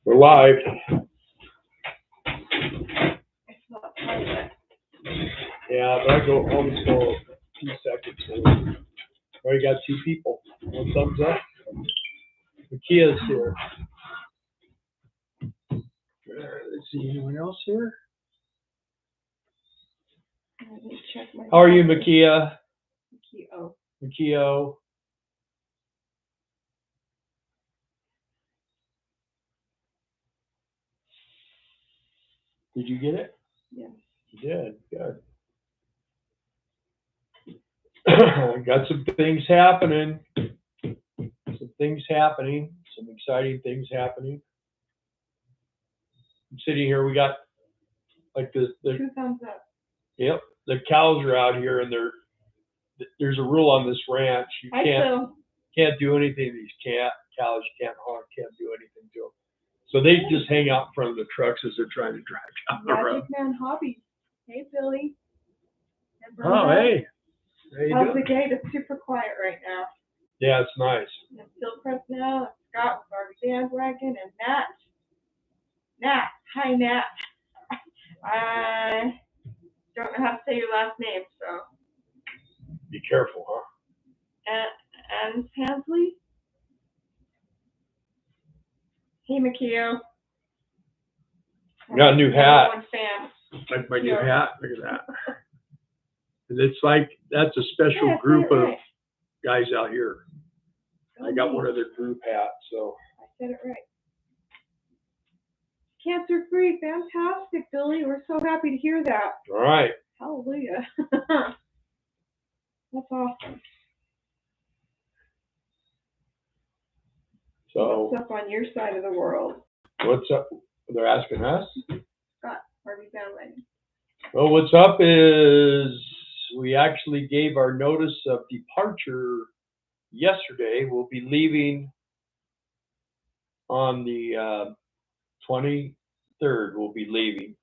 We're live. It's not private. Yeah, but I always go a few seconds. Already got two people. One thumbs up. Makia's here. Let's see, anyone else here? Let me check my How are you, Makia? Makio. Makio. Did you get it? Yes. You did. Good. Got some things happening. Some exciting things happening. I'm sitting here. We got like the 2 thumbs up. Yep. The cows are out here, and there's a rule on this ranch. You can't do anything to these cows. You can't honk. Can't do anything to them. So they just hang out in front of the trucks as they're trying to drive down the road. Magic Man Hobbies. Hey, Billy. Oh, hey. How's the gate? It's super quiet right now. Yeah, it's nice. And Philpress now, Scott with Barbie Bandwagon, and Nat. Nat. Hi, Nat. I don't know how to say your last name, so. Be careful, huh? And Hansley. Hey, Makio. I got a new hat. One fan. Like my new hat. Look at that. And it's like, that's a special group of guys out here. I got one of their group hats, so. I said it right. Cancer free, fantastic, Billy. We're so happy to hear that. All right. Hallelujah. That's awesome. So. What's up on your side of the world? What's up? They're asking us? Scott, Barbie Bandwagon. Well, what's up is we actually gave our notice of departure yesterday. We'll be leaving on the 23rd. We'll be leaving.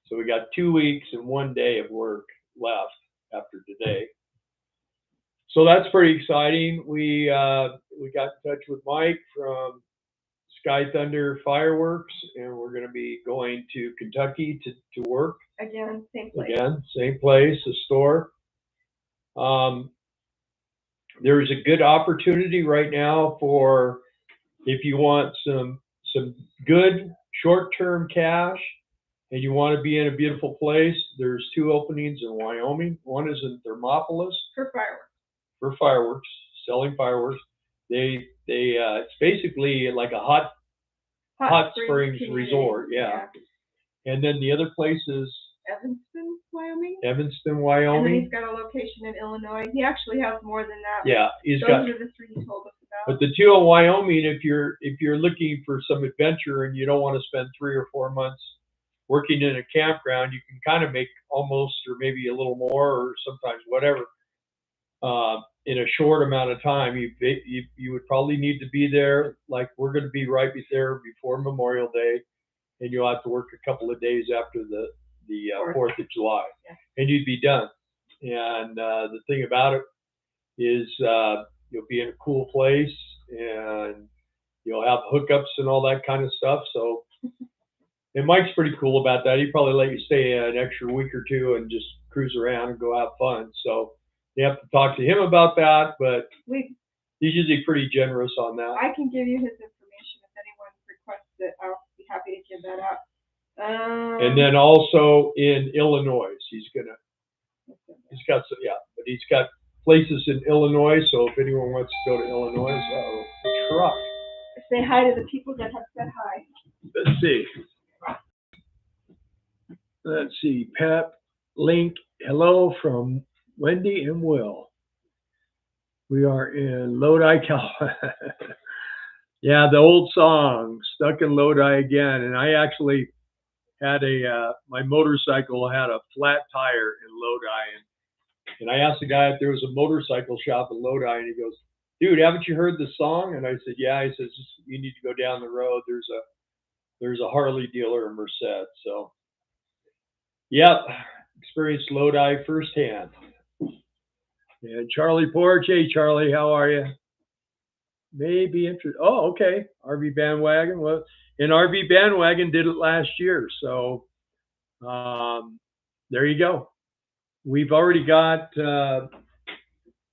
So we got 2 weeks and 1 day of work left after today. So that's pretty exciting. We got in touch with Mike from Sky Thunder Fireworks, and we're going to be going to Kentucky to work. Again, same place. Again, same place, a store. There's a good opportunity right now for if you want some good short-term cash and you want to be in a beautiful place. There's 2 openings in Wyoming. One is in Thermopolis for fireworks, selling fireworks. It's basically like a hot springs resort, yeah. And then the other place is Evanston, Wyoming. And then he's got a location in Illinois. He actually has more than that. Yeah, those are the 3 he told us about. But the 2 in Wyoming, if you're looking for some adventure and you don't want to spend 3 or 4 months working in a campground, you can kind of make almost or maybe a little more or sometimes whatever in a short amount of time. You would probably need to be there, like we're going to be right there before Memorial Day, and you'll have to work a couple of days after the 4th of July, and you'd be done. And the thing about it is you'll be in a cool place, and you'll have hookups and all that kind of stuff. So, and Mike's pretty cool about that. He'd probably let you stay an extra week or 2 and just cruise around and go have fun. So you have to talk to him about that, but he's usually pretty generous on that. I can give you his information if anyone requests it. I'll be happy to give that out. And then also in Illinois, he's got places in Illinois. So if anyone wants to go to Illinois, truck. Say hi to the people that have said hi. Let's see. Pep, Link, hello from Wendy and Will. We are in Lodi, California. Yeah, the old song, Stuck in Lodi Again. And I actually had my motorcycle had a flat tire in Lodi, and I asked the guy if there was a motorcycle shop in Lodi, and he goes, "Dude, haven't you heard the song?" And I said, "Yeah." He says, "You need to go down the road. There's a Harley dealer in Merced." So, yep, experienced Lodi firsthand. And Charlie Porch, hey Charlie, how are you? may be interested. Oh, okay. RV Bandwagon. Well, and RV Bandwagon did it last year. So there you go. We've already got, I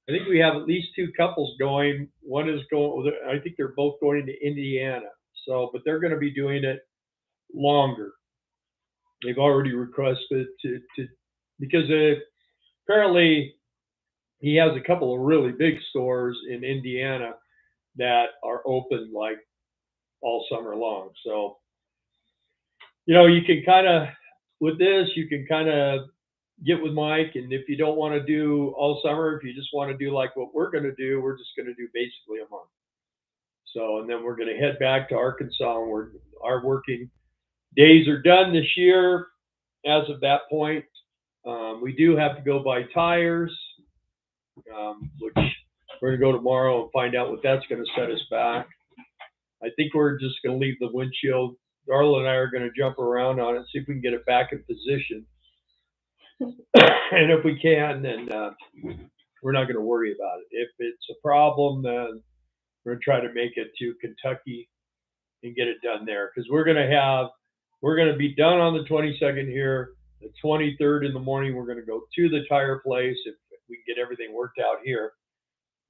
think we have at least two couples going. One is going, I think they're both going to Indiana. So, but they're going to be doing it longer. They've already requested to because apparently he has a couple of really big stores in Indiana that are open like all summer long. So, you can kind of, with this, you can kind of get with Mike. And if you don't want to do all summer, if you just want to do like what we're going to do, we're just going to do basically a month. So, and then we're going to head back to Arkansas, and our working days are done this year. As of that point, we do have to go buy tires, which we're going to go tomorrow and find out what that's going to set us back. I think we're just going to leave the windshield. Darla and I are going to jump around on it, see if we can get it back in position. And if we can, then we're not going to worry about it. If it's a problem, then we're going to try to make it to Kentucky and get it done there, because we're going to be done on the 22nd here. The 23rd in the morning, we're going to go to the tire place if we can get everything worked out here.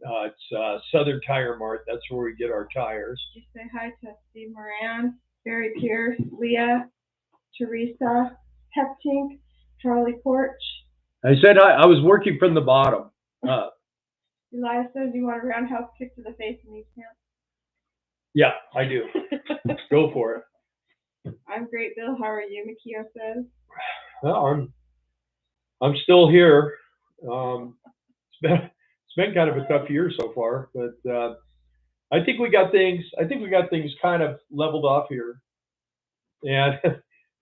It's Southern Tire Mart. That's where we get our tires. You say hi to Steve Moran, Barry Pierce, Leah, Teresa, Heptink, Charlie Porch. I said I was working from the bottom. Elias says you want a roundhouse kick to the face in these pants. Yeah, I do. Go for it. I'm great, Bill. How are you? Makio says. Well, I'm still here. It's been kind of a tough year so far, but I think we got things kind of leveled off here. And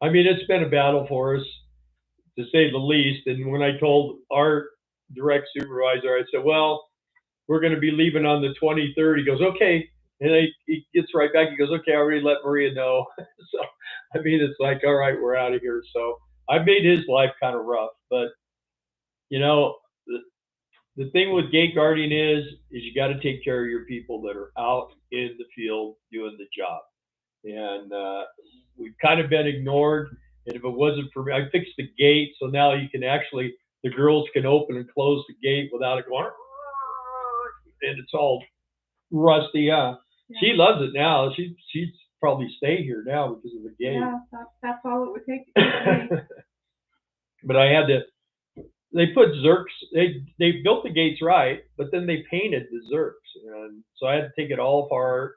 I mean, it's been a battle for us, to say the least. And when I told our direct supervisor, I said, well, we're going to be leaving on the 23rd. He goes, okay. And he gets right back. He goes, okay, I already let Maria know. So, I mean, it's like, all right, we're out of here. So I made his life kind of rough. But, the thing with gate guarding is you got to take care of your people that are out in the field doing the job. And we've kind of been ignored. And if it wasn't for me, I fixed the gate. So now the girls can open and close the gate without it going, and it's all rusty. Yeah. She loves it now. She'd probably stay here now because of the gate. Yeah, that's all it would take to keep me. But they put Zerks, they built the gates right, but then they painted the Zerks. And so I had to take it all apart,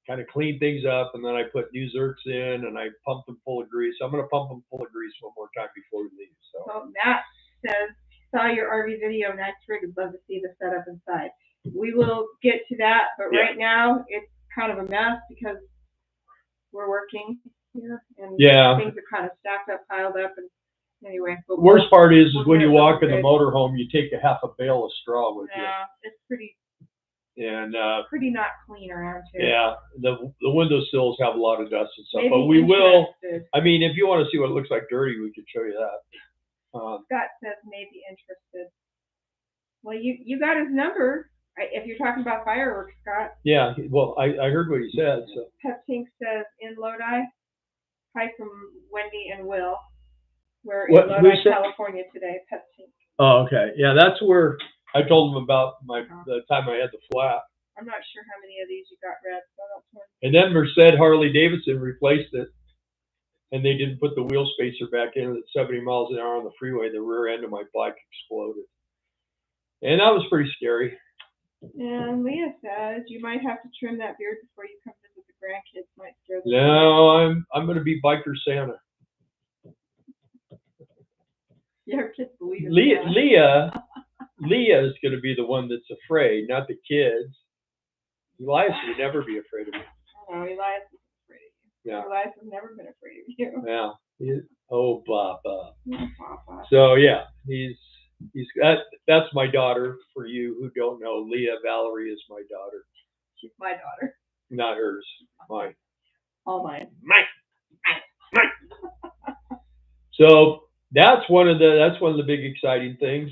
kind of clean things up, and then I put new Zerks in, and I pumped them full of grease. So I'm going to pump them full of grease one more time before we leave. So Matt says, saw your RV video, nice rig, would love to see the setup inside. We will get to that, but right now it's kind of a mess because we're working here, and things are kind of stacked up, piled up, and anyway. Worst part is when you walk in the motorhome, you take a half a bale of straw with you. Yeah, it's pretty not clean around here. Yeah, the windowsills have a lot of dust and stuff, but we will. I mean, if you want to see what it looks like dirty, we could show you that. Scott says maybe interested. Well, you got his number. If you're talking about fireworks, Scott. Yeah, well, I heard what he said. So. Peptink says in Lodi. Hi from Wendy and Will. We're in Lodi, California today. Peptink. Oh, okay. Yeah, that's where I told him about the time I had the flat. I'm not sure how many of these you got read. So and then Merced Harley Davidson replaced it, and they didn't put the wheel spacer back in at 70 miles an hour on the freeway. The rear end of my bike exploded, and that was pretty scary. And Leah says you might have to trim that beard before you come visit the grandkids. Might scare them. No, I'm going to be biker Santa. Your kids believe it. Leah is going to be the one that's afraid, not the kids. Elias would never be afraid of me. Oh, Elias is afraid of you. Yeah. Elias has never been afraid of you. Yeah. Oh, Papa. Papa. So yeah, that's my daughter. For you who don't know, Leah Valerie is my daughter. She's my daughter. Not hers. Mine. All mine. Mine. So that's one of the big exciting things.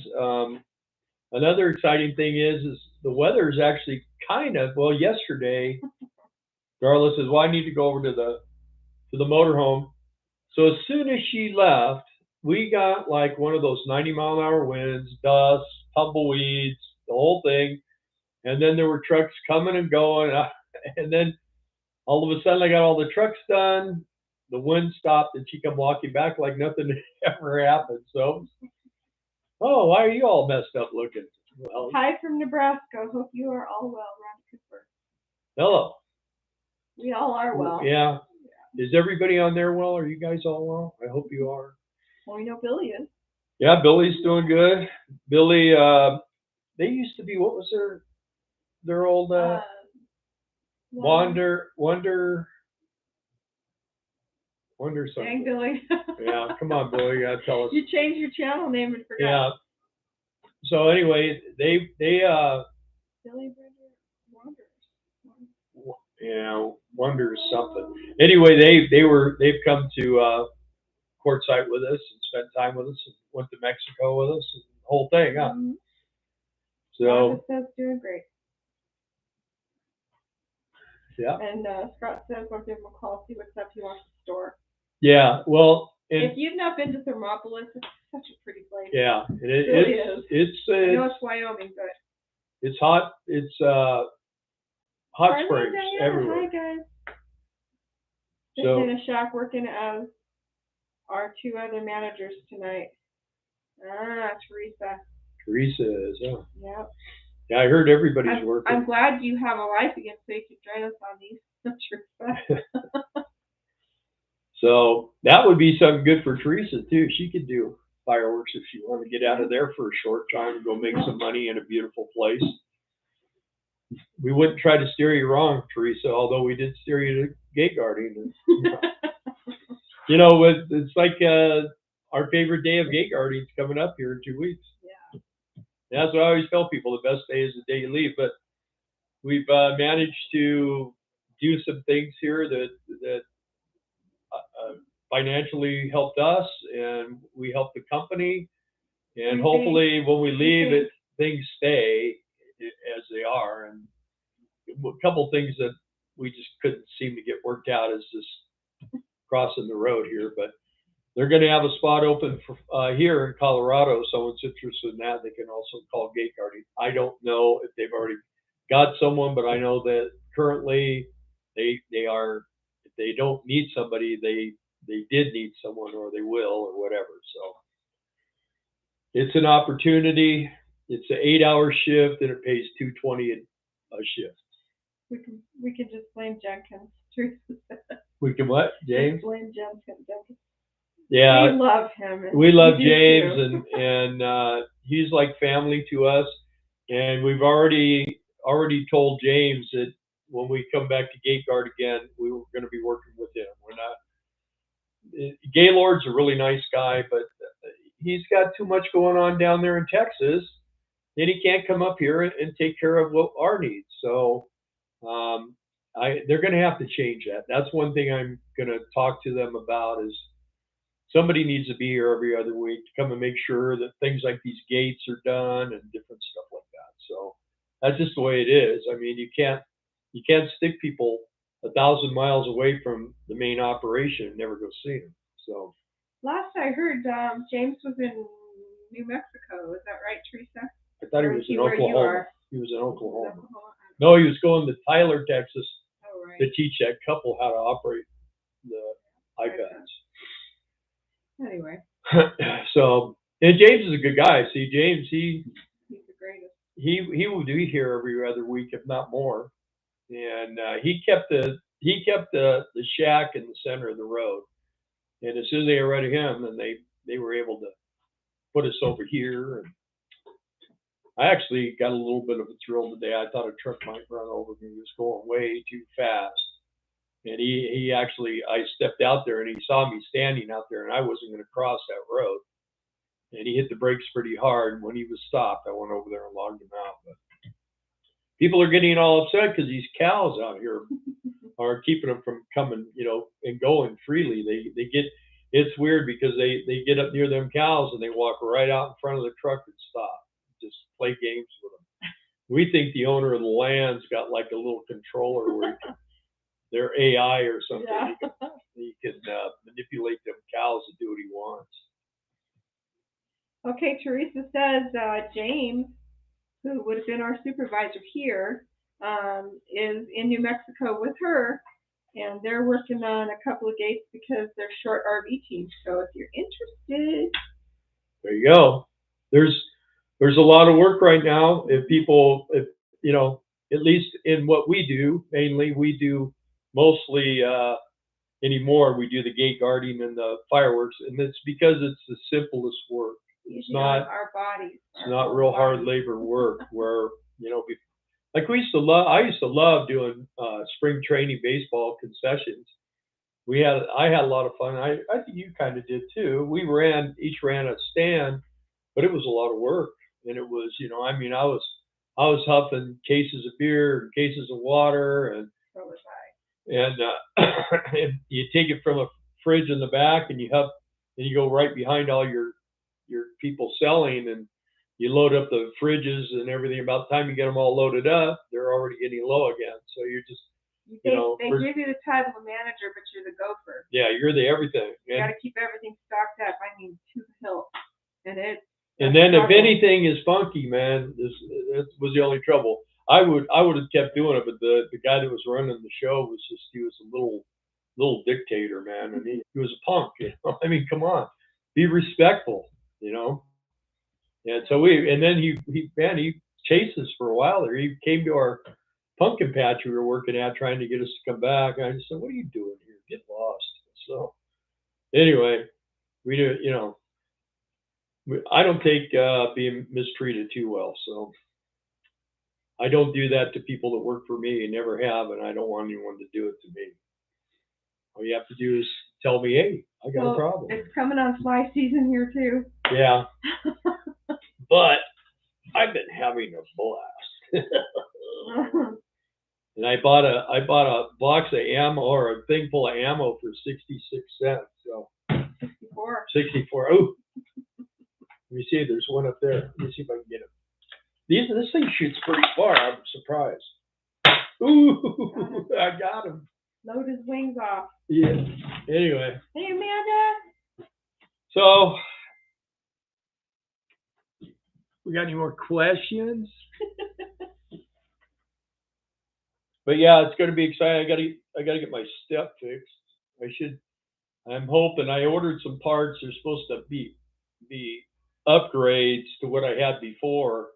Another exciting thing is the weather's actually kind of, well, yesterday, Darla says, well, I need to go over to the motorhome. So as soon as she left, we got like one of those 90-mile-an-hour winds, dust, tumbleweeds, the whole thing. And then there were trucks coming and going. And then all of a sudden I got all the trucks done. The wind stopped and she come walking back like nothing ever happened. So, oh, why are you all messed up looking? Well, hi from Nebraska. Hope you are all well, Ron Cooper. hello. We all are well. Yeah. Is everybody on there well? Are you guys all well? I hope you are. Well, we know Billy is. Yeah, Billy's doing good. Billy, they used to be, what was their old Wonder something. Dang, Billy. Yeah, come on, Billy, you gotta tell us. You changed your channel name and forgot. Yeah. So anyway, they Billy Wonders. Yeah, Wonders something. Anyway, they've come to Quartzsite with us and spent time with us and went to Mexico with us and the whole thing, huh? Mm-hmm. So Scott's doing great. Yeah. And Scott says I'll give him a call, see what's up he wants to store. Yeah, well, if you've not been to Thermopolis, it's such a pretty place. Yeah, it really is. I know it's Wyoming, but it's hot. It's hot springs everywhere. Hi guys. Sitting in a shack working as our two other managers tonight. Teresa. Teresa is, yeah. Yep. Yeah, I heard everybody's working. I'm glad you have a life again so you can join us on these. Teresa. So that would be something good for Teresa too. She could do fireworks if she wanted to get out of there for a short time and go make some money in a beautiful place. We wouldn't try to steer you wrong, Teresa, although we did steer you to gate guarding. You know, it's like our favorite day of gate guarding is coming up here in 2 weeks. Yeah. That's what I always tell people. The best day is the day you leave. But we've managed to do some things here that financially helped us, and we helped the company. And hopefully, when we leave, things stay as they are. And a couple things that we just couldn't seem to get worked out is just crossing the road here. But they're going to have a spot open for here in Colorado. If someone's interested in that, they can also call gate guarding. I don't know if they've already got someone, but I know that currently they are. If they don't need somebody, they did need someone, or they will, or whatever. So it's an opportunity. It's an 8-hour shift, and it pays $220 a shift. We can just blame Jenkins. We can what, James? Just blame Jenkins. Yeah, we love him. We love James, and he's like family to us. And we've already told James that when we come back to Gate Guard again, we were going to be working with him. We're not. Gaylord's a really nice guy, but he's got too much going on down there in Texas, and he can't come up here and take care of what our needs. So they're going to have to change that. That's one thing I'm going to talk to them about is somebody needs to be here every other week to come and make sure that things like these gates are done and different stuff like that. So that's just the way it is. I mean, you can't stick people 1,000 miles away from the main operation and never go see them. So last I heard, James was in New Mexico. Is that right, Teresa? I thought he was in Oklahoma. He was in Oklahoma. No, he was going to Tyler, Texas, to teach that couple how to operate the iPads. Anyway. So, and James is a good guy. See, James, he's the greatest. He will be here every other week, if not more. And he kept the shack in the center of the road. And as soon as they got rid of him, then they were able to put us over here. And I actually got a little bit of a thrill today. I thought a truck might run over me. He was going way too fast. And I stepped out there and he saw me standing out there and I wasn't going to cross that road. And he hit the brakes pretty hard. And when he was stopped, I went over there and logged him out. But people are getting all upset because these cows out here are keeping them from coming, and going freely. It's weird because they get up near them cows and they walk right out in front of the truck and stop. Just play games with them. We think the owner of the land's got like a little controller where you can, their AI or something. Yeah. He can manipulate them cows to do what he wants. Okay, Teresa says James, who would have been our supervisor here, is in New Mexico with her, and they're working on a couple of gates because they're short RV teams. So if you're interested, there you go. There's a lot of work right now. If people, if you know, at least in what we do, mainly we do mostly anymore. We do the gate guarding and the fireworks, and it's because it's the simplest work. It's not our bodies. It's not real hard labor work where, like I used to love doing spring training baseball concessions. I had a lot of fun. I think you kind of did too. We each ran a stand, but it was a lot of work. And it was, I was huffing cases of beer and cases of water, and So was I. and and you take it from a fridge in the back and you go right behind all your people selling, and you load up the fridges and everything. About the time you get them all loaded up, they're already getting low again. So you're just, they give you the title of manager, but you're the gopher. Yeah, you're the everything. You got to keep everything stocked up. I mean, to the hilt. And then if anything is funky, man, that was the only trouble. I would have kept doing it, but the guy that was running the show he was a little dictator, man, and he was a punk. I mean, come on, be respectful, And so then he chased us for a while there. He came to our pumpkin patch we were working at, trying to get us to come back. And I just said, "What are you doing here? Get lost." So anyway, we do, I don't take being mistreated too well. So I don't do that to people that work for me, and never have, and I don't want anyone to do it to me. All you have to do is tell me, "Hey, I got a problem." It's coming on fly season here too. Yeah. But I've been having a blast. And I bought a box of ammo, or a thing full of ammo, for 66 cents. So 64. Oh, let me see. There's one up there. Let me see if I can get it. This thing shoots pretty far. I'm surprised. Ooh, I got him. Load his wings off. Yeah. Anyway. Hey, Amanda. So, we got any more questions? But yeah, it's going to be exciting. I got to get my step fixed. I'm hoping. I ordered some parts. They're supposed to be upgrades to what I had before.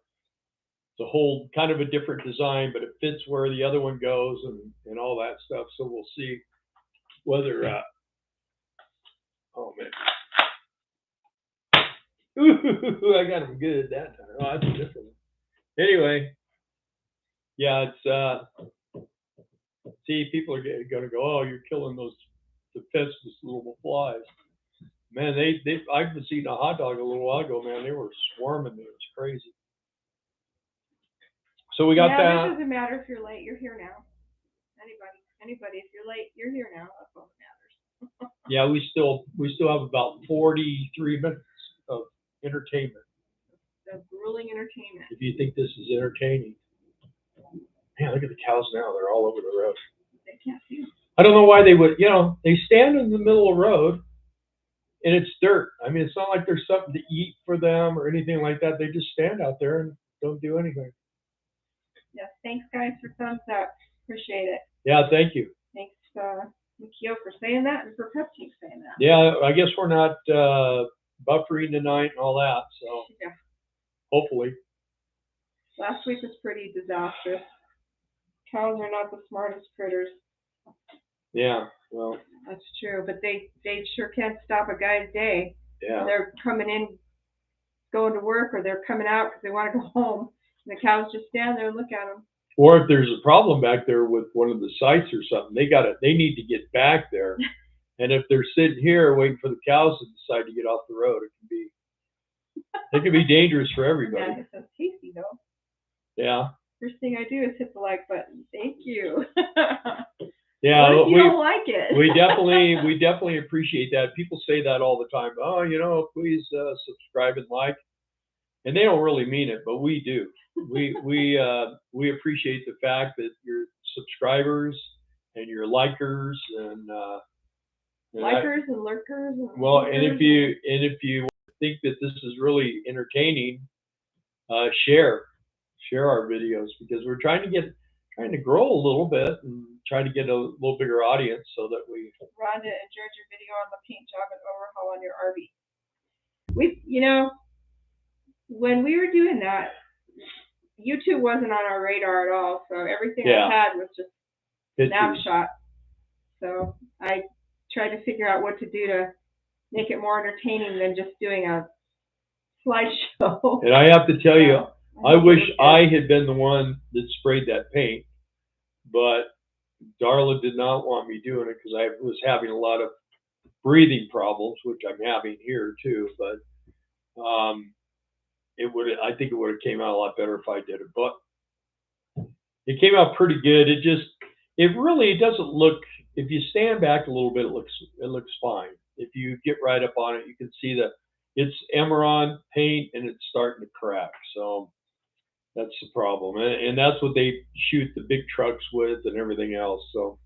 It's a whole kind of a different design, but it fits where the other one goes and all that stuff. So we'll see whether. Oh man. Ooh, I got them good that time. Oh, that's a different one. Anyway, yeah, it's see, people are going to go, "Oh, you're killing those defenseless little flies." Man, I was eating a hot dog a little while ago, man. They were swarming me. It was crazy. So we got that. It doesn't matter if you're late. You're here now. Anybody, if you're late, you're here now. That's all that matters. Yeah, we still have about 43 minutes of entertainment. The grueling entertainment. If you think this is entertaining. Man, look at the cows now. They're all over the road. They can't see. I don't know why they would, they stand in the middle of the road and it's dirt. I mean, it's not like there's something to eat for them or anything like that. They just stand out there and don't do anything. Yes, thanks guys for thumbs up. Appreciate it. Yeah, thank you. Thanks, Mikio, for saying that, and for Pepsi saying that. Yeah, I guess we're not buffering tonight and all that, so yeah. Hopefully. Last week was pretty disastrous. Cows are not the smartest critters. Yeah, well. That's true, but they sure can't stop a guy's day. Yeah. They're coming in, going to work, or they're coming out because they want to go home, and the cows just stand there and look at them. Or if there's a problem back there with one of the sites or something, they need to get back there. And if they're sitting here waiting for the cows to decide to get off the road, it can be dangerous for everybody. Yeah, it sounds tasty though. Yeah. First thing I do is hit the like button. Thank you. Yeah, what if you don't like it? we definitely appreciate that. People say that all the time. Oh, please subscribe and like. And they don't really mean it, but we do. We appreciate the fact that your subscribers and your likers and Likers and lurkers. And well, and lurkers if you think that this is really entertaining, share our videos, because we're trying to grow a little bit and try to get a little bigger audience so that we. Rhonda enjoyed your video on the paint job and overhaul on your RV. We, when we were doing that, YouTube wasn't on our radar at all, so everything I had was just snapshot. So I tried to figure out what to do to make it more entertaining than just doing a slideshow. And I have to tell you, I wish I had been the one that sprayed that paint, but Darla did not want me doing it because I was having a lot of breathing problems, which I'm having here too. But I think it would have came out a lot better if I did it. But it came out pretty good. It really doesn't look. If you stand back a little bit, it looks fine. If you get right up on it, you can see that it's Emerald paint and it's starting to crack. So that's the problem, and that's what they shoot the big trucks with and everything else. So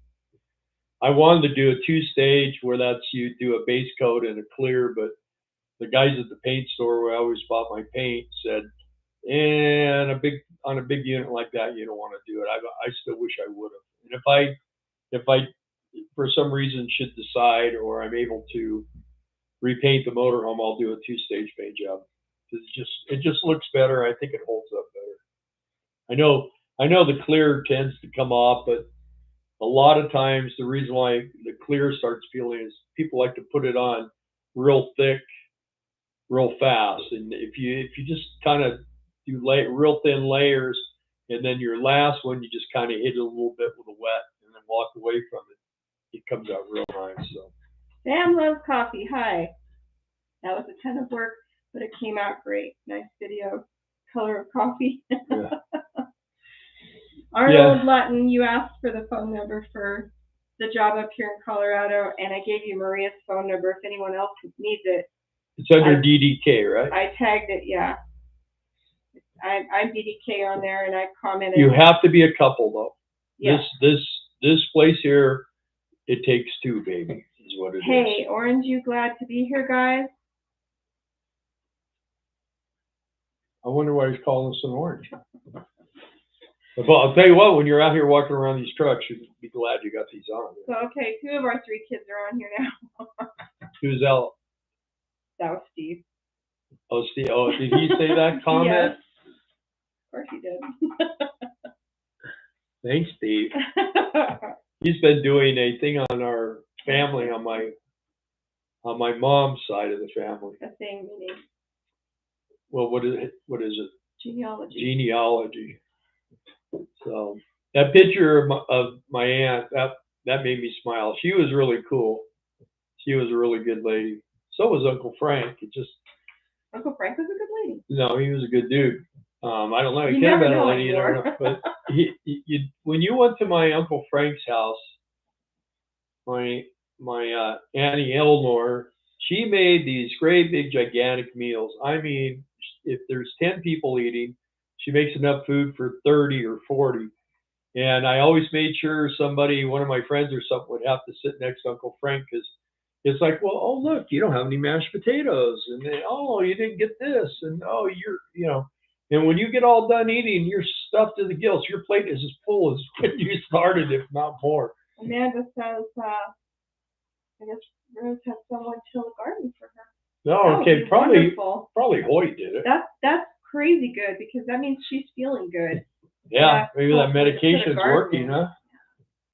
I wanted to do a 2-stage where you do a base coat and a clear, but the guys at the paint store where I always bought my paint said, on a big unit like that, you don't want to do it. I still wish I would have. And if I for some reason should decide, or I'm able to repaint the motorhome, I'll do a 2-stage paint job. It just looks better. I think it holds up better. I know the clear tends to come off, but a lot of times the reason why the clear starts peeling is people like to put it on real thick, real fast. And if you just kind of do real thin layers, and then your last one you just kind of hit it a little bit with a wet, and then walk away from it, it comes out real nice. So. Sam loves coffee. Hi. That was a ton of work, but it came out great. Nice video. Color of coffee. Yeah. Arnold Lutton, you asked for the phone number for the job up here in Colorado, and I gave you Maria's phone number if anyone else needs it. It's under DDK, right? I tagged it, yeah. I'm DDK on there, and I commented. You have to be a couple, though. Yeah. This place here, it takes two, baby, is what it is. Hey, Orange, you glad to be here, guys? I wonder why he's calling us an orange. But I'll tell you what, when you're out here walking around these trucks, you'd be glad you got these on. So, okay, 2 of our 3 kids are on here now. Who's that? That was Steve. Oh, Steve. Oh, did he say that comment? Yes. Of course he did. Thanks, Steve. He's been doing a thing on our family, on my mom's side of the family. A thing, meaning? Well, what is it? Genealogy. Genealogy. So that picture of my aunt, that made me smile. She was really cool. She was a really good lady. So was Uncle Frank. Uncle Frank was a good lady. No, he was a good dude. I don't know. He could have been a lady, you never know. But when you went to my Uncle Frank's house, my Auntie Eleanor, she made these great big gigantic meals. I mean, if there's 10 people eating, she makes enough food for 30 or 40. And I always made sure one of my friends or something, would have to sit next to Uncle Frank, because it's like, well, oh, look, you don't have any mashed potatoes. And then, oh, you didn't get this. And, oh, and when you get all done eating, you're stuffed to the gills. Your plate is as full as when you started, if not more. Amanda says, I guess Rose has someone till the garden for her. No, okay, probably Hoyt did it. That's crazy good, because that means she's feeling good. Yeah, maybe that medication's working, huh?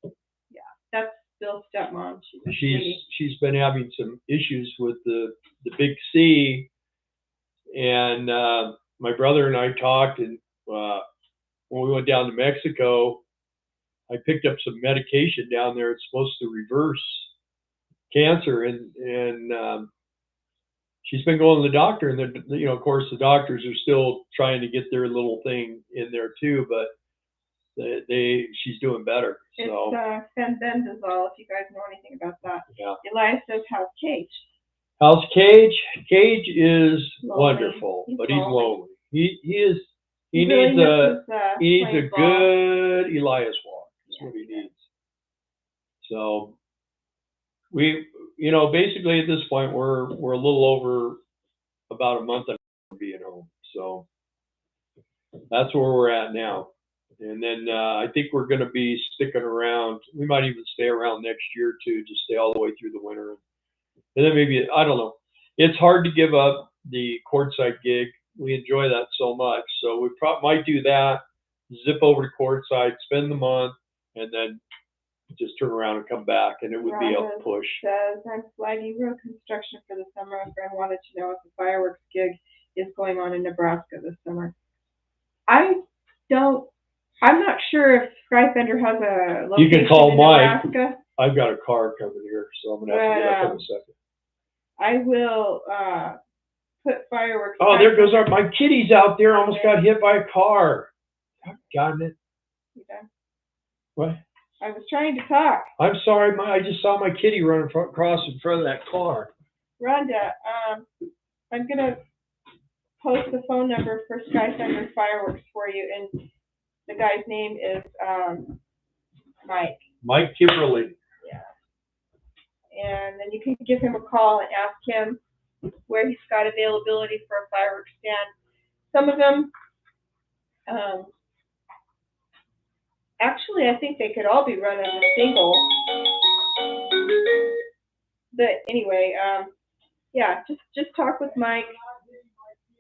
Yeah, that's Bill's stepmom. She's been having some issues with the big C, and my brother and I talked, and when we went down to Mexico, I picked up some medication down there. It's supposed to reverse cancer, and she's been going to the doctor, and of course, the doctors are still trying to get their little thing in there too, but she's doing better. So it's fenbendazole, if you guys know anything about that. Yeah. Elias says, how's Kate? How's Cage? Cage is Lonely. wonderful, but he's lonely. He really needs misses, he needs a playing ball. good Elias walk. That's Yeah, what he he does. needs. So we, you know, basically at this point we're a little over about a month of being home. So that's where we're at now. And then I think we're going to be sticking around. We might even stay around next year too, just stay all the way through the winter. And then maybe, I don't know. It's hard to give up the courtside gig. We enjoy that so much. So we might do that, zip over to courtside, spend the month, and then just turn around and come back. And it would be a push. Says, I'm flagging road construction for the summer. A friend wanted to know if the fireworks gig is going on in Nebraska this summer. I'm not sure if Skyfender has a location You can call in Mike. Nebraska. I've got a car coming here, so I'm going to have to get up in a second. I will put fireworks. Oh, there goes my kitty's out there. Almost got hit by a car. God, it. You done? What? I was trying to talk. I'm sorry, I just saw my kitty running across in front of that car. Rhonda, I'm gonna post the phone number for Sky Thunder Fireworks for you, and the guy's name is Mike. Mike Kimberly. Yeah. And then you can give him a call and ask him where he's got availability for a fireworks stand. Some of them, actually, I think they could all be run as a single. But anyway, yeah, just talk with Mike.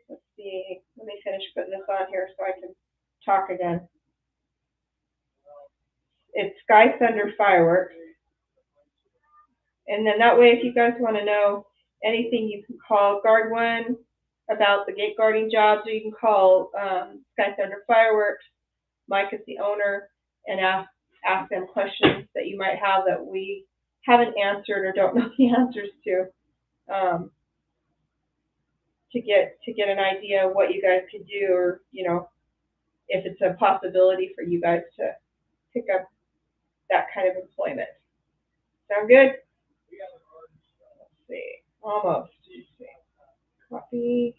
Let's see. Let me finish putting this on here so I can talk again. It's Sky Thunder Fireworks. And then that way, if you guys want to know anything, you can call Guard 1 about the gate guarding jobs, or you can call Sky Thunder Fireworks. Mike is the owner, and ask them questions that you might have that we haven't answered or don't know the answers to get an idea of what you guys could do, or if it's a possibility for you guys to pick up that kind of employment. Sound good? Let's see. Almost. Copy.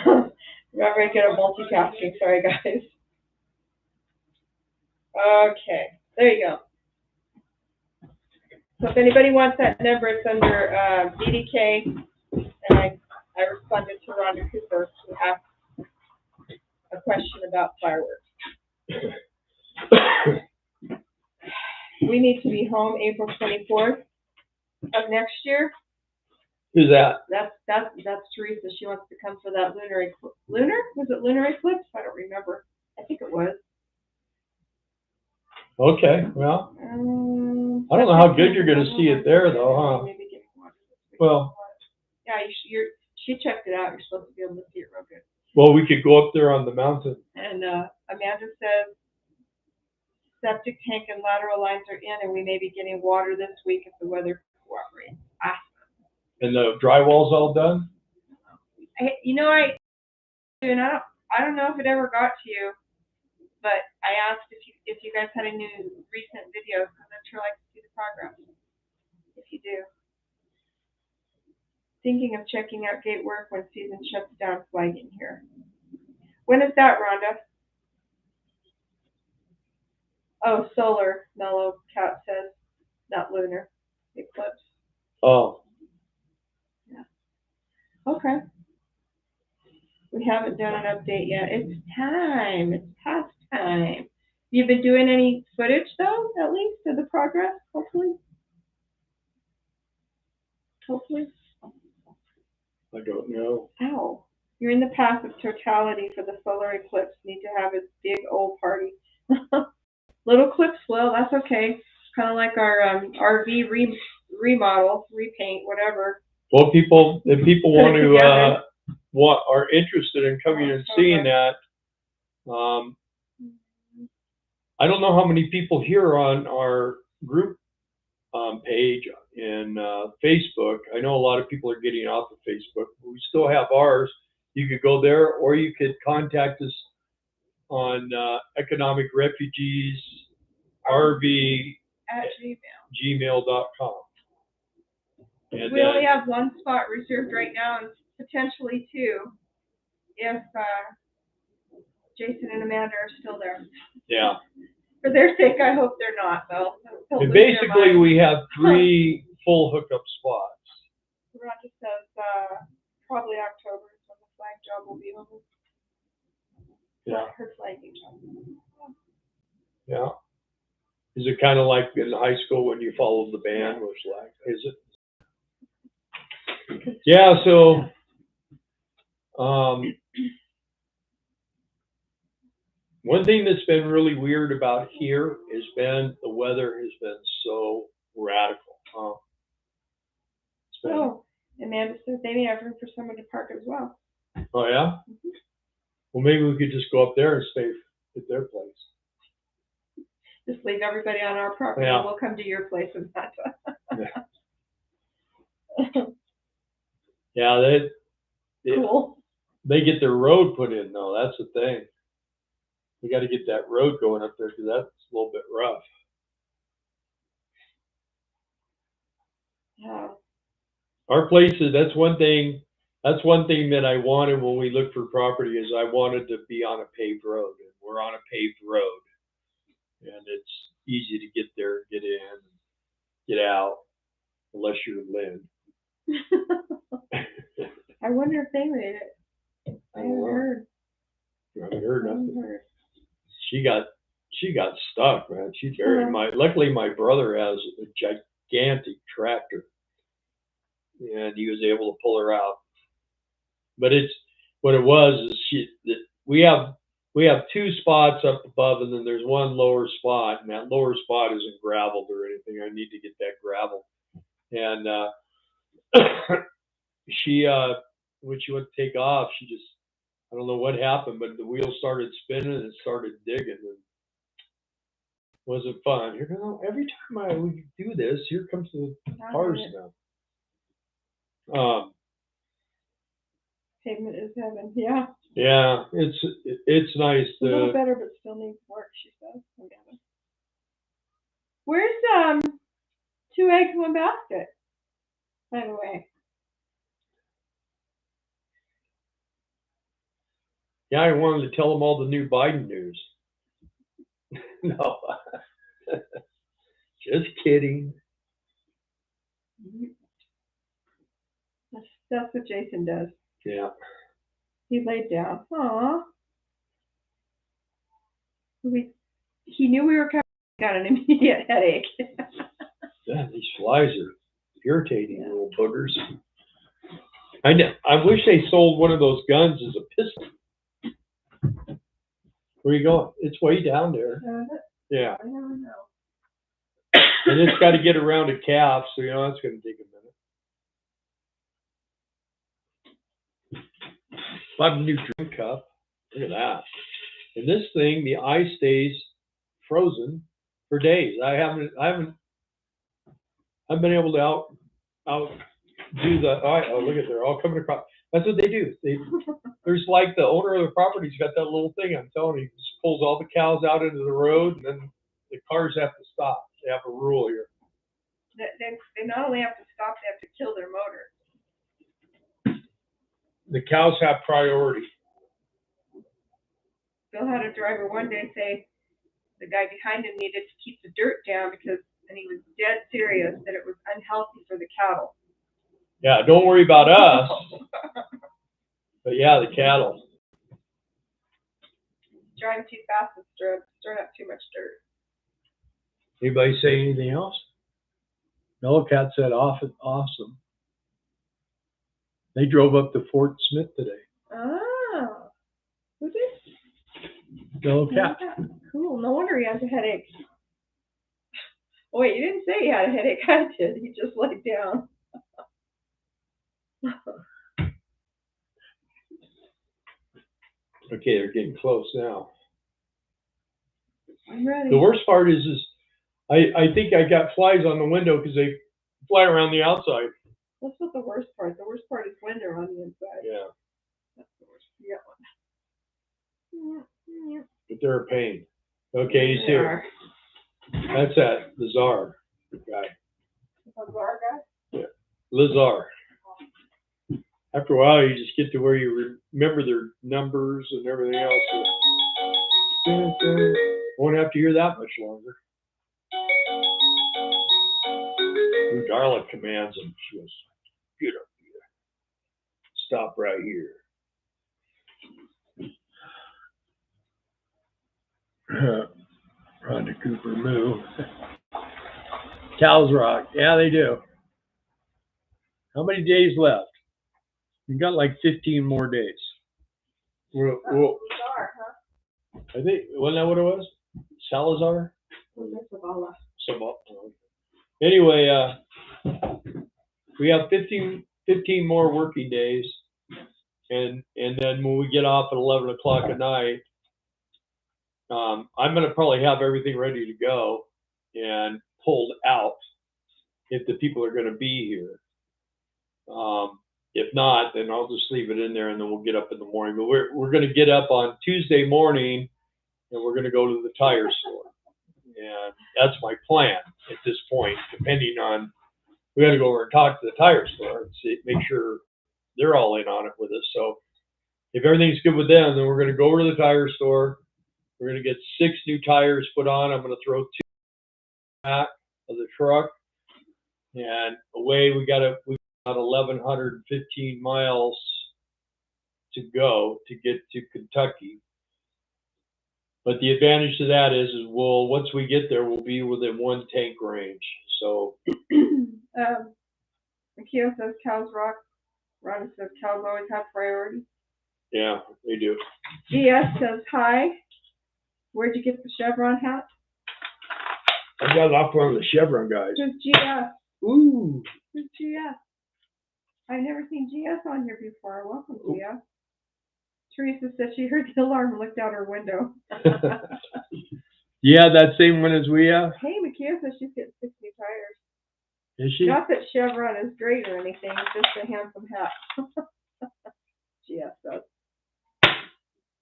Remember, I get a multitasking. Sorry, guys. Okay. There you go. So if anybody wants that number, it's under DDK, and I responded to Rhonda Cooper who asked a question about fireworks. We need to be home April 24th of next year. Who's that? That's Teresa. She wants to come for that lunar eclipse. Was it lunar eclipse? I don't remember. I think it was. Okay, well, I don't know how good you're going to see it there, though, huh? Well, yeah, she checked it out. You're supposed to be able to see it real good. Well, we could go up there on the mountain. And Amanda says septic tank and lateral lines are in, and we may be getting water this week if the weather cooperates. And the drywall's all done? I don't know if it ever got to you, but I asked if you guys had any recent videos, because I'd sure like to see the progress. If you do. Thinking of checking out gate work when season shuts down, flagging here. When is that, Rhonda? Oh, solar, Mellow Cat says, not lunar eclipse. Oh. Yeah. Okay. We haven't done an update yet. It's time. It's past time. You've been doing any footage, though, at least, of the progress, hopefully? Hopefully. I don't know. Ow. You're in the path of totality for the solar eclipse. Need to have a big old party. Little clips, well, that's okay. Kind of like our RV remodel, repaint, whatever. Well, if people want to are interested in coming and seeing that, I don't know how many people here on our group page in Facebook. I know a lot of people are getting off of Facebook. We still have ours. You could go there, or you could contact us on Economic Refugees RV at gmail.com. And we only have one spot reserved right now, and potentially two, if Jason and Amanda are still there. Yeah. For their sake, I hope they're not, though. And basically, we have 3 full hookup spots. Rhonda says probably October is when the flag job will be over. Yeah. Her flagging job. Yeah. Is it kind of like in high school when you followed the band with flag? Is it? Yeah. So, one thing that's been really weird about here has been the weather has been so radical. Oh, Amanda says they may have room for someone to park as well. Oh yeah? Mm-hmm. Well, maybe we could just go up there and stay at their place. Just leave everybody on our property and we'll come to your place in Santa. Yeah, cool. They get their road put in though, that's the thing. We got to get that road going up there because that's a little bit rough. Yeah. Our places, that's one thing that I wanted when we looked for property is I wanted to be on a paved road. And we're on a paved road. And it's easy to get there, get in, get out, unless you're Lynn. I wonder if they made it. I haven't heard. You haven't heard nothing. She got stuck, man. She's very luckily my brother has a gigantic tractor. And he was able to pull her out. But what it was is we have 2 spots up above, and then there's one lower spot, and that lower spot isn't gravelled or anything. I need to get that gravel. And she when she went to take off, she just I don't know what happened, but the wheel started spinning and it started digging, and it wasn't fun. Every time we do this, here comes the cars now. Pavement is heaven, yeah. Yeah, it's nice. A little better, but still needs work, she says. Where's 2 eggs, 1 basket? By the way. Yeah, I wanted to tell them all the new Biden news. No, just kidding. That's what Jason does. Yeah. He laid down. Aww. He knew we were coming. Got an immediate headache. Yeah, these flies are irritating, little boogers. I wish they sold one of those guns as a pistol. Where you going? It's way down there. Yeah. I never know. And it's got to get around a calf, so that's going to take a minute. Bought a new drink cup. Look at that. And this thing, the ice stays frozen for days. I haven't been able to out do the. Oh, look at they're all coming across. That's what they do. There's like the owner of the property's got that little thing. I'm telling you, he just pulls all the cows out into the road, and then the cars have to stop. They have a rule here. They not only have to stop, they have to kill their motor. The cows have priority. Bill had a driver one day say the guy behind him needed to keep the dirt down and he was dead serious that it was unhealthy for the cattle. Yeah, don't worry about us. But yeah, the cattle. Driving too fast and stirring up too much dirt. Anybody say anything else? No, Cat said awesome. They drove up to Fort Smith today. Oh. Who did? No, Cat. Cool. No wonder he has a headache. Oh, wait, you didn't say he had a headache. I did. He just laid down. Okay, they're getting close now. I'm ready. The worst part is I think I got flies on the window because they fly around the outside. That's not the worst part. The worst part is when they're on the inside. Yeah. That's the worst. You got one. But they're a pain. Okay, he's here. That's the czar guy. The czar guy? Yeah. Lazar. After a while, you just get to where you remember their numbers and everything else. Won't have to hear that much longer. Darla commands him. She goes, "Get up here. Stop right here." Rhonda Cooper moo. Cows rock. Yeah, they do. How many days left? You got like 15 more days. Well, Salazar, huh? I think, wasn't that what it was? Salazar? Zavala. Anyway, we have 15 more working days, and then when we get off at 11 o'clock at night, I'm going to probably have everything ready to go and pulled out if the people are going to be here. If not, then I'll just leave it in there, and then we'll get up in the morning. But we're going to get up on Tuesday morning, and we're going to go to the tire store, and that's my plan at this point. Depending on, we got to go over and talk to the tire store and see, make sure they're all in on it with us. So if everything's good with them, then we're going to go over to the tire store. We're going to get 6 new tires put on. I'm going to throw 2 back of the truck, and away we got about 1,115 miles to go to get to Kentucky. But the advantage to that is we'll, once we get there, we'll be within 1 tank range. So Akio says cows rock. Rhonda says cows always have priority. yeah, they do. GS says hi. Where'd you get the chevron hat? I got it off one of the Chevron guys. Who's GS? Ooh. Who's GS? I've never seen GS on here before. Welcome, GS. Teresa said she heard the alarm and looked out her window. Yeah, that same one as we have. Hey, Makia says she's getting 6 new tires. Is she? Not that Chevron is great or anything, it's just a handsome hat. GS does.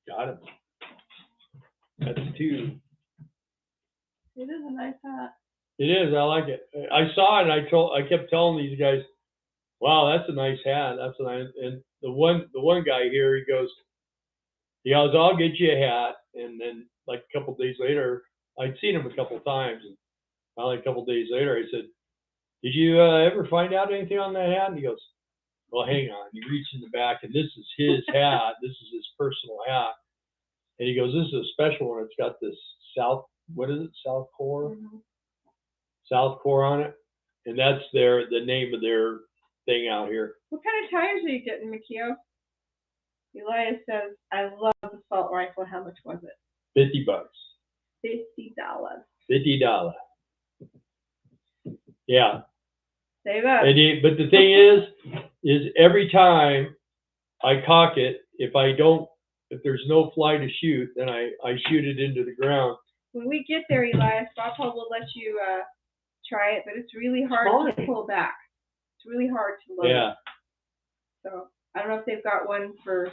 Got it. That's 2. It is a nice hat. It is. I like it. I saw it, and I kept telling these guys, "Wow, that's a nice hat. That's a nice." And the one guy here, he goes, "I'll get you a hat." And then like a couple of days later, I'd seen him a couple of times, and finally a couple of days later, I said, "Did you ever find out anything on that hat?" And he goes, "Well, hang on." He reached in the back, and this is his hat. This is his personal hat. And he goes, "This is a special one. It's got this South Core? Mm-hmm. South Core on it." And that's the name of their thing out here. What kind of tires are you getting, Mikio? Elias says, I love the assault rifle. How much was it? $50. $50. $50. Yeah. Save up. But the thing is every time I cock it, if there's no fly to shoot, then I shoot it into the ground. When we get there, Elias, Papa will let you try it, but it's really hard to pull back. It's really hard to load. Yeah. So I don't know if they've got one for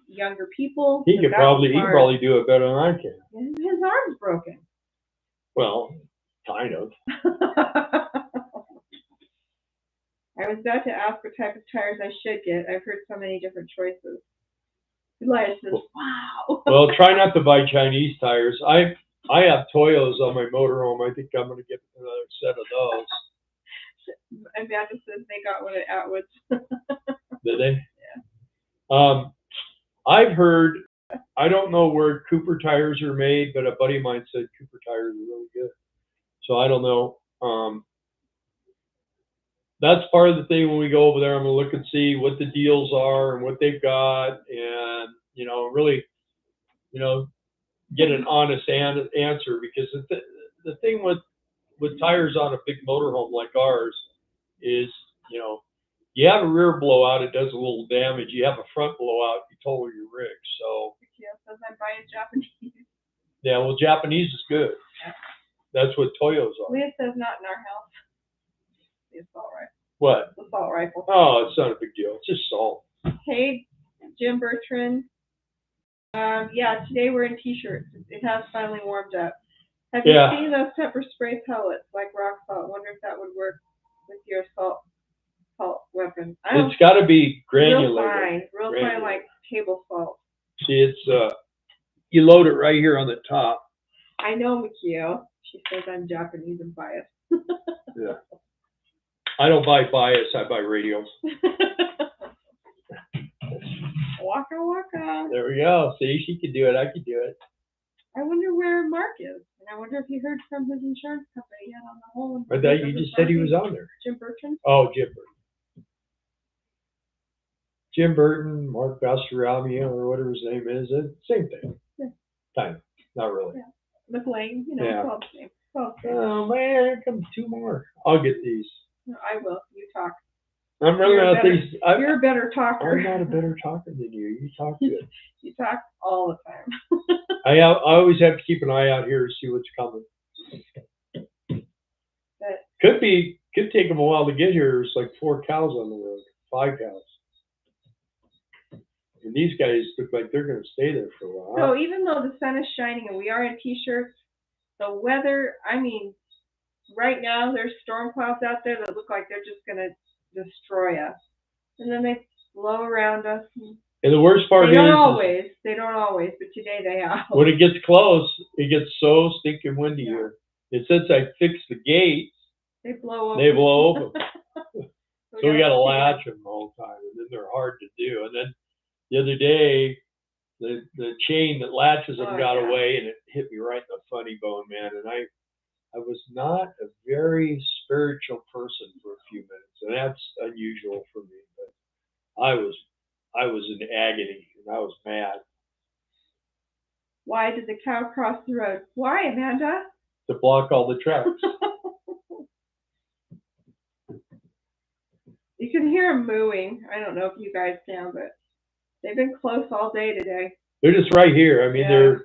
younger people. He could probably do it better than I can. His arm's broken. Well, kind of. I was about to ask what type of tires I should get. I've heard so many different choices. Elias says, wow. Well, try not to buy Chinese tires. I have Toyos on my motorhome. I think I'm going to get another set of those. Amanda says they got one at Atwood's. Did they? Yeah. I've heard, I don't know where Cooper tires are made, but a buddy of mine said Cooper tires are really good. So I don't know. That's part of the thing when we go over there. I'm going to look and see what the deals are and what they've got, and really, get an honest answer, because the thing with tires on a big motorhome like ours is, you have a rear blowout, it does a little damage. You have a front blowout, you total your rig. So yeah, says I'm buying Japanese. Yeah, well, Japanese is good. Yeah. That's what Toyos are. Leah says not in our house. The assault rifle. What? The assault rifle. Oh, it's not a big deal. It's just salt. Hey, Jim Bertrand. Yeah, today we're in t-shirts. It has finally warmed up. Have you seen those pepper spray pellets like rock salt? Wonder if that would work with your assault It's got to be granulated. Real fine, like table salt. See, it's you load it right here on the top. I know, Mikio. She says I'm Japanese and biased. Yeah. I don't buy bias. I buy radios. Waka waka. There we go. See, she could do it. I could do it. I wonder where Mark is, and I wonder if he heard from his insurance company yet on the whole. I thought you just said he was on there. Jim Burton. Oh, Jim Burton. Jim Burton, Mark Bastarami, or whatever his name is. Same thing. Yeah. Kind of. Not really. Yeah. McLean, you know, Yeah. it's all the same. Oh man, here comes two more. I'll get these. No, I will. You talk. I'm running out of these. You're a better talker. I'm not a better talker than you. You talk good. You talk all the time. I always have to keep an eye out here to see what's coming. Could take them a while to get here. There's like 4 cows on the road, 5 cows. And these guys look like they're going to stay there for a while. So even though the sun is shining and we are in t-shirts, the weather, I mean, right now there's storm clouds out there that look like they're just going to destroy us. And then they blow around us. And the worst part they don't always, but today they have. When it gets close, it gets so stinking windy here. And since I fixed the gates, they blow open. So we got to latch them all the time, and then they're hard to do. And then the other day, the chain that latches them got away, and it hit me right in the funny bone, man. And I was not a very spiritual person for a few minutes, and that's unusual for me. But I was in agony, and I was mad. Why did the cow cross the road? Why, Amanda? To block all the trucks. You can hear them mooing. I don't know if you guys can, but they've been close all day today. They're just right here. I mean, they're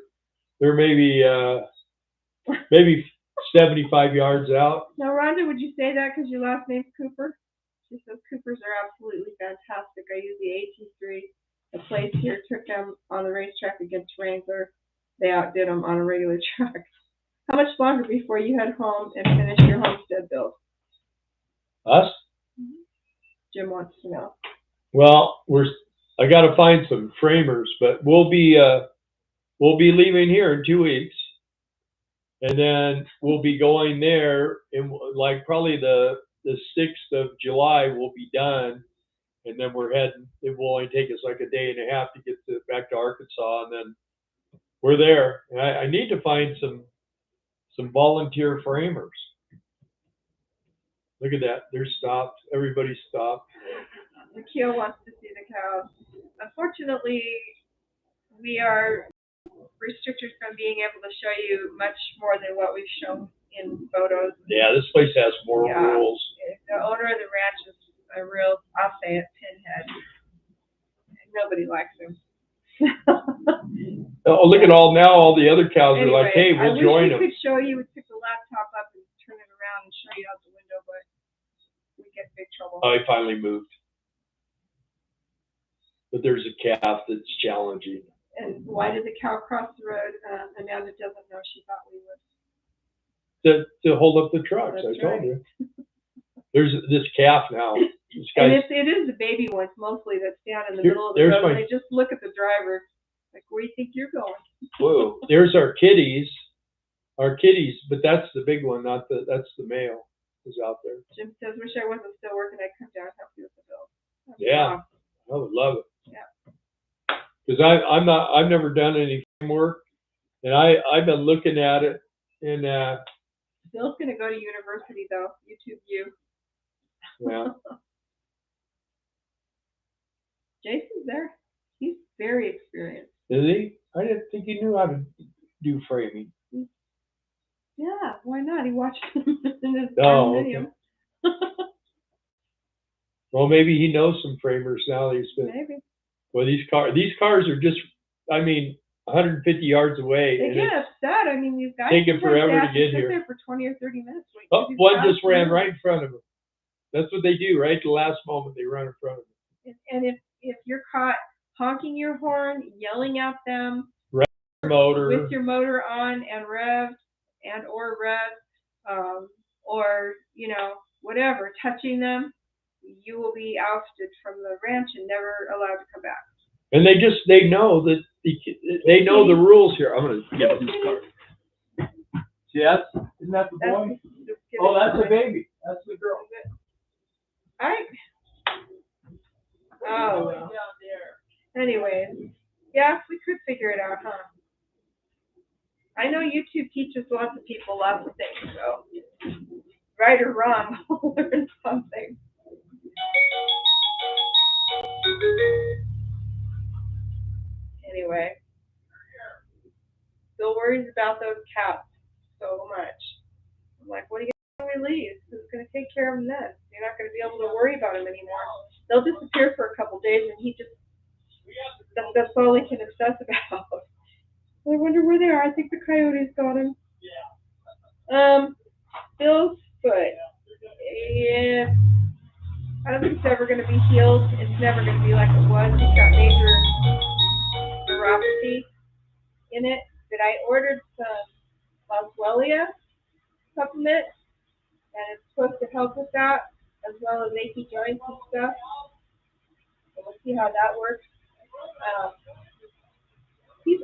maybe 75 yards out. Now, Rhonda, would you say that because your last name's Cooper? She says Coopers are absolutely fantastic. I use the AT3. The place here took them on the racetrack against Wrangler. They outdid them on a regular track. How much longer before you head home and finish your homestead build? Us? Jim wants to know. Well, I got to find some framers, but we'll be leaving here in 2 weeks, and then we'll be going there in like probably the 6th of July. We'll be done, and then we're heading. It will only take us like a day and a half to get back to Arkansas, and then we're there. And I need to find some volunteer framers. Look at that. They're stopped. Everybody's stopped. Akio wants to see the cows. Unfortunately, we are restricted from being able to show you much more than what we've shown in photos. Yeah, this place has more rules. The owner of the ranch is a real, I'll say it, pinhead. Nobody likes him. Oh, look at all the other cows are like, hey, we'll join them. I wish we could show you. We pick the laptop up and turn it around and show you out the window, but we get in big trouble. Oh, he finally moved. But there's a calf that's challenging. And why did the cow cross the road? Amanda doesn't know. She thought we would. To hold up the trucks, I told you. There's this calf now. And it is the baby ones mostly that's down in the middle of the road. They just look at the driver like, where do you think you're going? Whoa, there's our kitties, but that's the big one, that's the male who's out there. Jim says, wish I wasn't still working. I'd come down and help you with the bill. Yeah, I would love it. Yeah. Because I've never done any work, and I've been looking at it, and Bill's gonna go to university though. YouTube you. Yeah. Jason's there. He's very experienced. Is he? I didn't think he knew how to do framing. Yeah, why not? He watched him in his video. Well, maybe he knows some framers now. Maybe. Well, these cars are just, 150 yards away. They get upset. I mean, these guys taking forever to get here. There for 20 or 30 minutes. Oh, one just ran right in front of him. That's what they do, right? The last moment they run in front of him. And if you're caught honking your horn, yelling at them, motor with your motor on and revved or whatever, touching them, you will be ousted from the ranch and never allowed to come back. And they know that they know the rules here. I'm gonna get this card. See, isn't that the boy? Oh, that's the baby. That's the girl. Oh, well. Anyways, yeah, we could figure it out, huh? I know YouTube teaches lots of people lots of things, so right or wrong, we'll learn something. Anyway, still worries about those cats so much. I'm like, what are you going to leave? Who's going to take care of them then? You're not going to be able to worry about them anymore. They'll disappear for a couple days, and that's all he can obsess about. I wonder where they are. I think the coyotes got him. Bill's foot. Yeah. I don't think it's ever going to be healed. It's never going to be like it was. He's got major neuropathy in it. But I ordered some Boswellia supplement, and it's supposed to help with that, as well as achy joints and stuff. So we'll see how that works. He's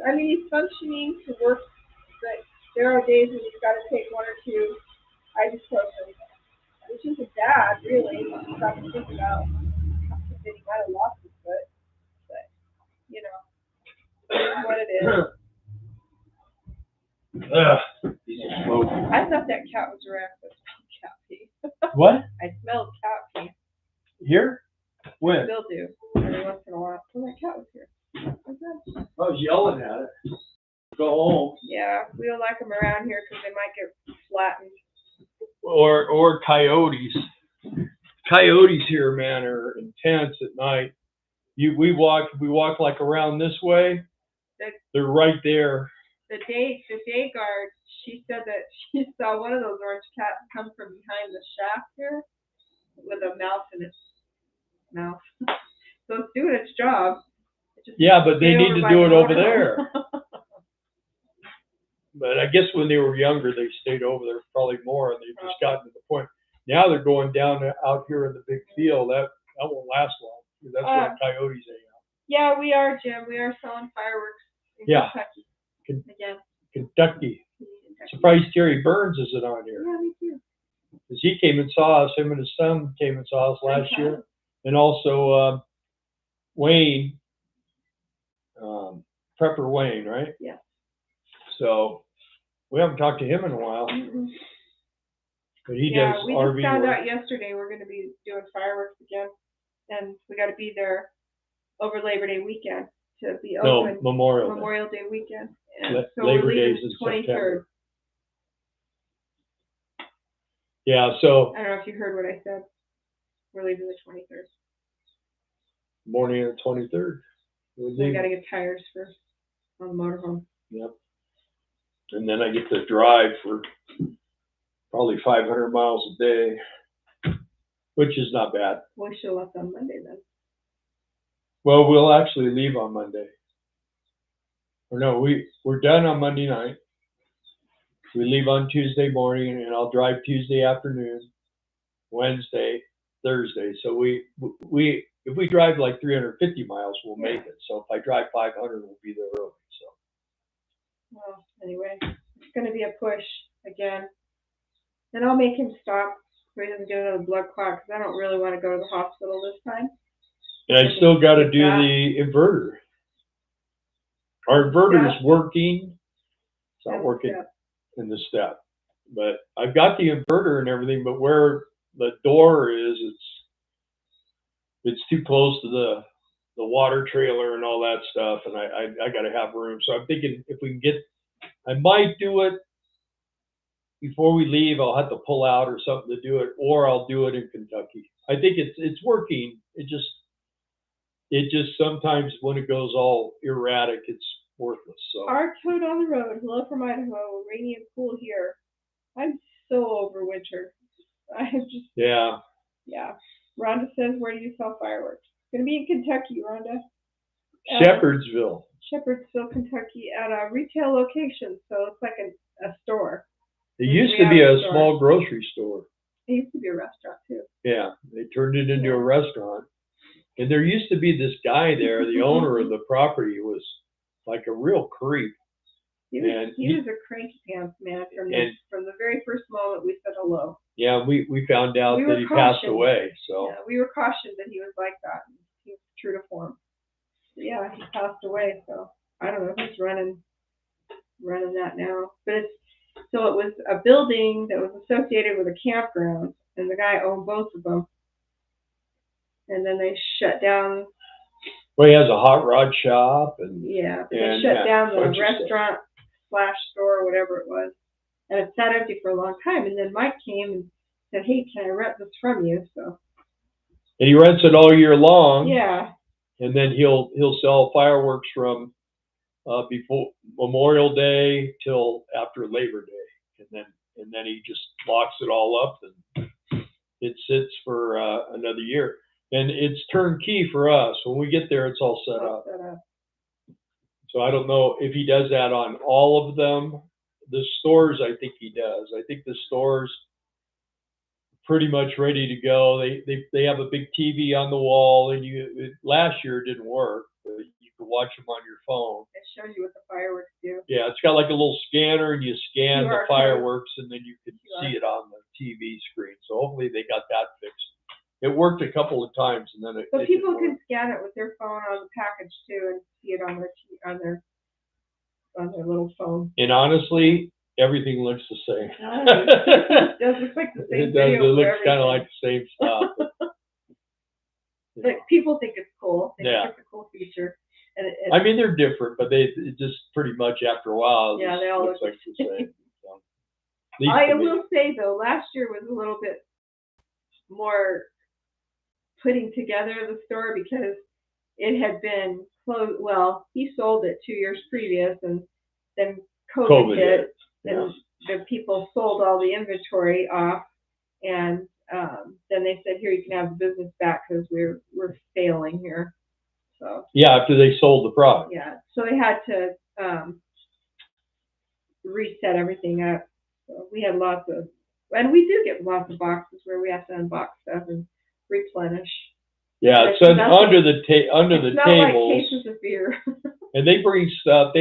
functioning to work, but there are days when he's got to take 1 or 2 ibuprofen, which isn't bad, really. You stop to think about that he might have lost his foot, but you know, it is what it is. I thought that cat was around, but I smelled cat pee. What? I smelled cat pee. Here? When? Still do every once in a while. Well, that cat was here. I was yelling at it. Go home. Yeah, we don't like them around here because they might get flattened. Or coyotes. Coyotes here, man, are intense at night. We walk like around this way. They're right there. The day guard, she said that she saw one of those orange cats come from behind the shaft here with a mouse in its mouth. So it's doing its job. Yeah, but they need to do it over there. But I guess when they were younger, they stayed over there probably more, and they've just gotten to the point. Now they're going down out here in the big field. That won't last long. That's where coyotes hang out. Yeah, we are, Jim. We are selling fireworks in Kentucky. Again. Kentucky. Surprised Terry Burns isn't on here. Yeah, me too. Because he came and saw us. Him and his son came and saw us last year. And also Wayne, Prepper Wayne, right? Yeah. So we haven't talked to him in a while. Mm-hmm. But he does RV work. We just found out yesterday we're going to be doing fireworks again. And we got to be there over Labor Day weekend to be open. No, Memorial Day weekend. And so Labor Day is in 23rd. September. Yeah, so. I don't know if you heard what I said. We're leaving the 23rd. Morning of the 23rd. We got to get tires first on the motorhome. Yep. And then I get to drive for probably 500 miles a day, which is not bad. We'll show up on Monday then. Well, we'll actually leave on Monday. Or no, we're done on Monday night. We leave on Tuesday morning, and I'll drive Tuesday afternoon, Wednesday, Thursday. So if we drive like 350 miles, we'll make it. So if I drive 500, we'll be there early. So. Well, anyway, it's going to be a push again. And I'll make him stop so he doesn't get another blood clot, because I don't really want to go to the hospital this time. And I still got to do the inverter. Our inverter is working. It's not working in the step. But I've got the inverter and everything, but where the door is, it's too close to the water trailer and all that stuff, and I got to have room. So I'm thinking if we can get, I might do it before we leave. I'll have to pull out or something to do it, or I'll do it in Kentucky. I think it's working. It just sometimes when it goes all erratic, it's worthless. So our toad on the road. Hello from Idaho. Rainy and cool here. I'm so over winter. I'm just yeah. Rhonda says, where do you sell fireworks? It's gonna be in Kentucky, Rhonda. Shepherdsville, Kentucky, at a retail location. So it's like a store. It used to be a small grocery store. It used to be a restaurant too. Yeah, they turned it into a restaurant. And there used to be this guy there, the owner of the property was like a real creep. He was a cranky pants man from the very first moment we said hello. Yeah, we found out that he passed away. So yeah, we were cautioned that he was like that. He was true to form. But yeah, he passed away. So I don't know who's running that now. But it was a building that was associated with a campground, and the guy owned both of them. And then they shut down. Well, he has a hot rod shop, and they shut down the restaurant / store or whatever it was, and it sat empty for a long time. And then Mike came and said, "Hey, can I rent this from you?" So. And he rents it all year long. Yeah. And then he'll sell fireworks from before Memorial Day till after Labor Day, and then he just locks it all up, and it sits for another year. And it's turnkey for us. When we get there, it's all set up. So I don't know if he does that on all of them. The stores, I think he does. I think the stores pretty much ready to go. They have a big TV on the wall, and last year it didn't work, but you could watch them on your phone. It shows you what the fireworks do. Yeah, it's got like a little scanner, and you scan the fireworks, and then you can see it on the TV screen. So hopefully they got that fixed. It worked a couple of times, and then but people can scan it with their phone on the package too, and see it on their little phone. And honestly, everything looks the same. It does look like the same. It does. It looks kind of like the same stuff. But people think it's cool. They think it's a cool feature. And I mean, they're different, but it just pretty much after a while, they all look like the same. So, I will say though, last year was a little bit more putting together the store because it had been closed. Well, he sold it 2 years previous, and then COVID hit, and the people sold all the inventory off, and then they said, "Here, you can have the business back because we're failing here." So after they sold the product. Yeah, so they had to reset everything up. So we had and we do get lots of boxes where we have to unbox stuff and replenish. Yeah, so under the tables. Like cases of beer. And they bring stuff.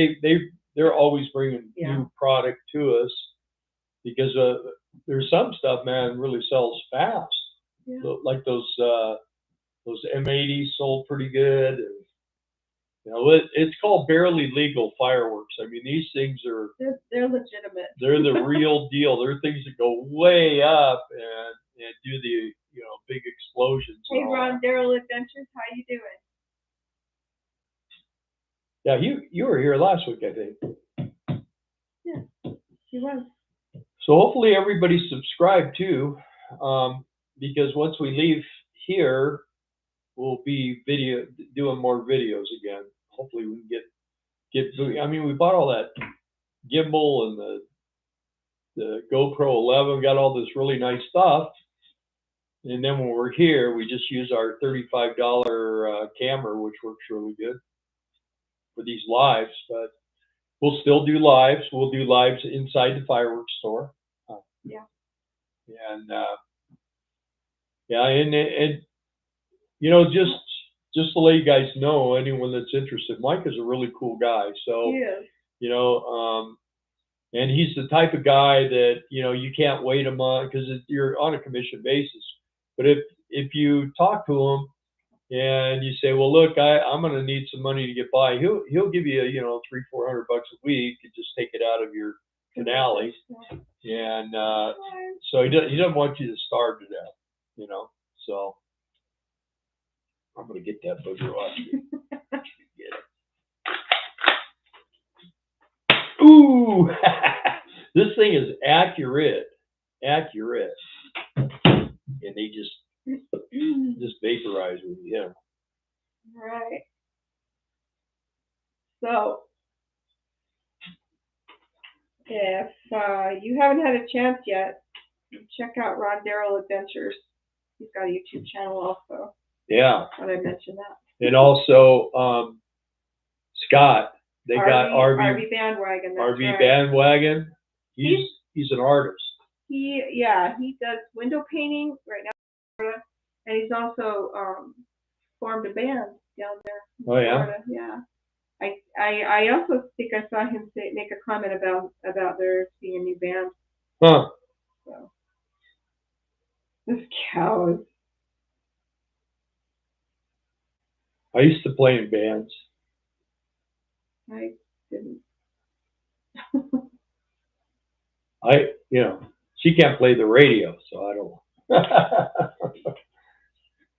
They're always bringing new product to us because there's some stuff, man, really sells fast. Yeah. Like those M80s sold pretty good. And, it's called barely legal fireworks. I mean, these things they're legitimate. They're the real deal. They're things that go way up and do the big explosions. Hey, Ron, Daryl Adventures, how you doing? Yeah, you were here last week, I think. Yeah, she was. So hopefully everybody subscribed too, because once we leave here, we'll be doing more videos again. Hopefully we can get. I mean, we bought all that gimbal and the GoPro 11. Got all this really nice stuff, and then when we're here, we just use our $35 camera, which works really good for these lives. But we'll still do lives. We'll do lives inside the fireworks store. Yeah. And and just to let you guys know, anyone that's interested, Mike is a really cool guy. So, he is. And he's the type of guy that, you can't wait a month because you're on a commission basis. But if you talk to him and you say, well, look, I'm going to need some money to get by, he'll give you, $300-400 a week and just take it out of your finale. And so he doesn't want you to starve to death, so. I'm going to get that booger off you. Get it. Ooh! This thing is accurate. And they just vaporize with you. Right. So, if you haven't had a chance yet, check out Ron Daryl Adventures. He's got a YouTube channel also. Yeah. How did I mention that? And also, Scott, they got RV Bandwagon. RV Bandwagon. He's an artist. he does window painting right now, and he's also formed a band down there in Florida. Yeah. I also think I saw him make a comment about there being a new band. Huh. So this cows. I used to play in bands. I didn't. She can't play the radio, so I don't.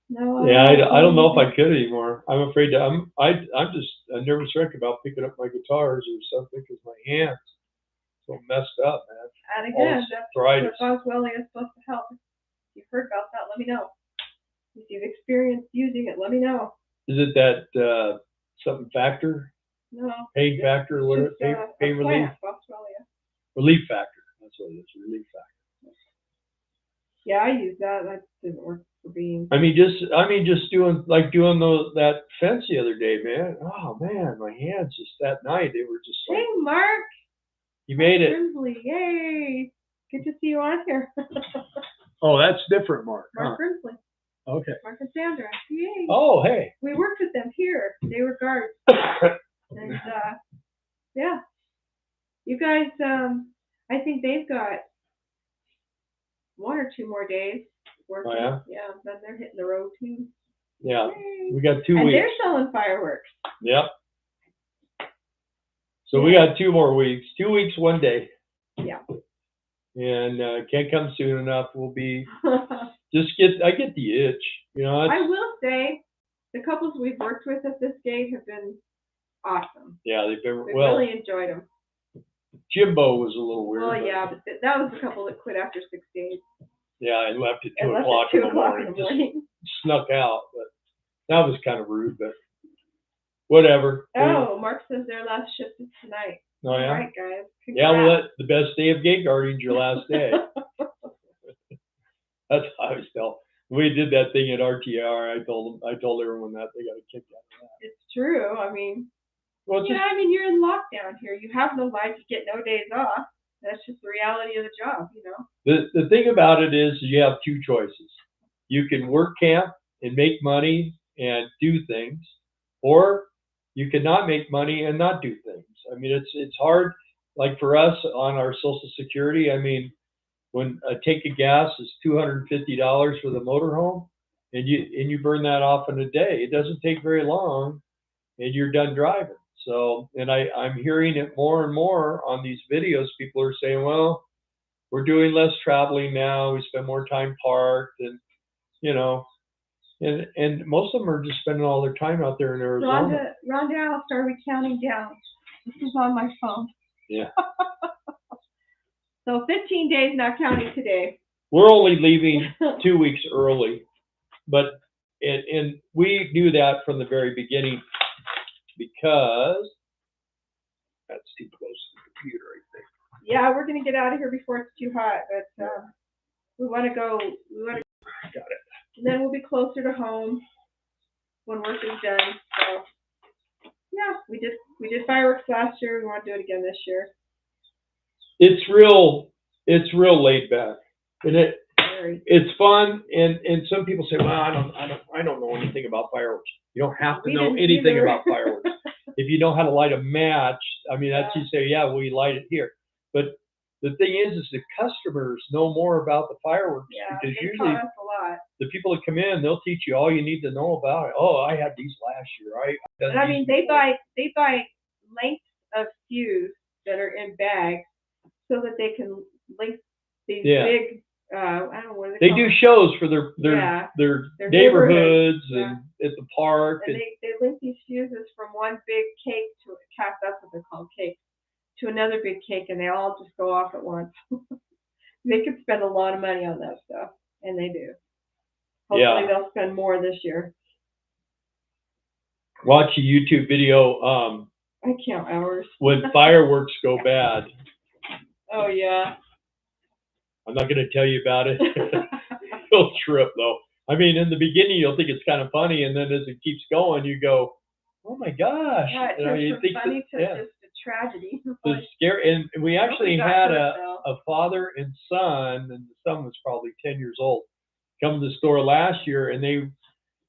No. Yeah, I don't know if I could anymore. I'm afraid to. I'm just a nervous wreck about picking up my guitars or something because my hands so messed up, man. And again, that's what Boswellia is supposed to help. If you've heard about that, let me know. If you've experienced using it, let me know. Is it that something factor? No. Pain factor or whatever? Pain relief? Boswellia. Relief factor. That's what it is. Relief factor. Yeah, I use that. That didn't work for beans. I mean, just doing that fence the other day, man. Oh man, my hands just that night they were just like. Hey, Mark. You made it. Grimsley, yay! Good to see you on here. Oh, that's different, Mark. Mark Grimsley. Okay. Mark and Sandra. Yay. Oh, hey. We worked with them here. They were guards. And yeah, you guys. I think they've got 1 or 2 more days working. Oh, yeah? Yeah, then they're hitting the road too. Yeah. Yay. We got 2 weeks. And they're selling fireworks. Yep. So we got 2 more weeks. 2 weeks, 1 day. Yeah. And can't come soon enough. We'll be I get the itch. I will say the couples we've worked with at this gate have been awesome. Yeah, they've been we really enjoyed them. Jimbo was a little weird. Well, yeah, but that was the couple that quit after 6 days. Yeah, and left at 2 o'clock in the morning. Just snuck out, but that was kind of rude, but whatever. Oh, Mark says their last shift is tonight. Oh, yeah? All right, guys. Congrats. Yeah, well, the best day of gate guarding is your last day. That's how I was telling. We did that thing at RTR. I told everyone that they got a kick out of that. It's true. I mean, well, you're in lockdown here. You have no life. You get no days off. That's just the reality of the job, The thing about it is you have 2 choices. You can work camp and make money and do things, or you cannot make money and not do things. I mean, it's hard. Like for us on our Social Security, I mean, when a tank of gas is $250 for the motorhome, and you burn that off in a day, it doesn't take very long, and you're done driving. So, and I'm hearing it more and more on these videos. People are saying, well, we're doing less traveling now. We spend more time parked, and and most of them are just spending all their time out there in Arizona. Rhonda Alice, are we counting down? This is on my phone. Yeah. So 15 days, not counting today. We're only leaving 2 weeks early, but and we knew that from the very beginning because that's too close to the computer, I think. Yeah, we're gonna get out of here before it's too hot, but we want to go. Got it. And then we'll be closer to home when work is done. So yeah, we did fireworks last year. We want to do it again this year. It's real laid back, and it's fun. And some people say, well, I don't know anything about fireworks. You don't have to know anything about fireworks. If you know how to light a match, I mean, that's you say, yeah, we light it here. But the thing is the customers know more about the fireworks because usually us a lot. The people that come in, they'll teach you all you need to know about it. Oh, I had these last year. I mean, they buy lengths of fuse that are in bags so that they can link these big. I don't know what they do shows for their neighborhoods and at the park. And they link these fuses from one big cake to a cap. That's what they're called, cake, to another big cake, and they all just go off at once. They could spend a lot of money on that stuff, and they do. Hopefully they'll spend more this year. Watch a YouTube video. I count hours. When fireworks go bad. Oh, yeah. I'm not going to tell you about it. You'll trip, though. I mean, in the beginning, you'll think it's kind of funny, and then as it keeps going, you go, oh, my gosh. Yeah, it turns from funny to just a tragedy. It's scary. And we actually got had hurt, though. a father and son, and the son was probably 10 years old, come to the store last year, and they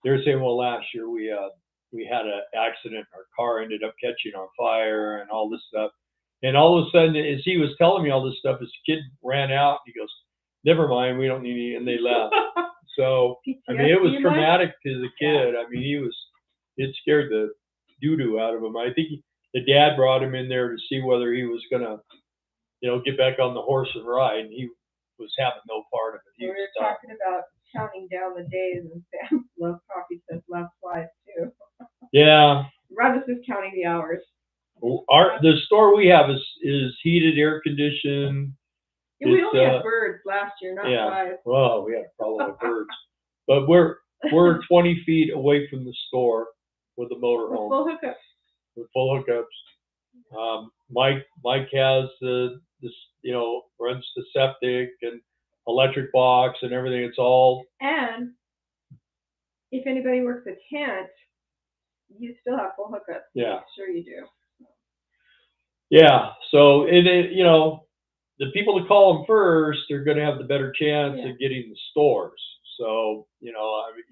were saying, well, last year we had an accident. Our car ended up catching on fire and all this stuff. And all of a sudden, as he was telling me all this stuff, his kid ran out. And he goes, "Never mind, we don't need any," and they left. So I mean, it was traumatic to the kid. I mean, it scared the doo-doo out of him. I think the dad brought him in there to see whether he was gonna, get back on the horse and ride. And he was having no part of it. We were talking about counting down the days, and Sam Love Coffee says last life too. Yeah. Russ is counting the hours. The store we have is heated, air conditioned. Yeah, we only had birds last year, not flies. Well, we had a problem with birds, but we're 20 feet away from the store with a motorhome. Full hookups. With full hookups. Mike has runs the septic and electric box and everything. It's all. And if anybody works a tent, you still have full hookups. Yeah. Sure you do. Yeah. So the people that call him first are going to have the better chance of getting the stores. So I mean,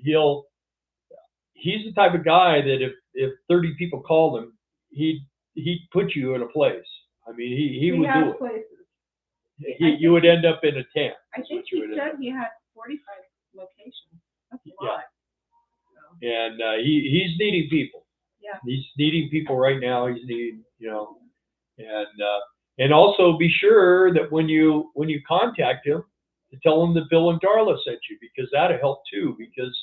he's the type of guy that if 30 people called him, he'd put you in a place. I mean, he would do it. Places. You would end up in a tent. I think he said he had 45 locations. That's a lot. So. And he's needing people. Yeah. He's needing people right now. He's needing, and also be sure that when you contact him, to tell him that Bill and Darla sent you, because that'll help too. Because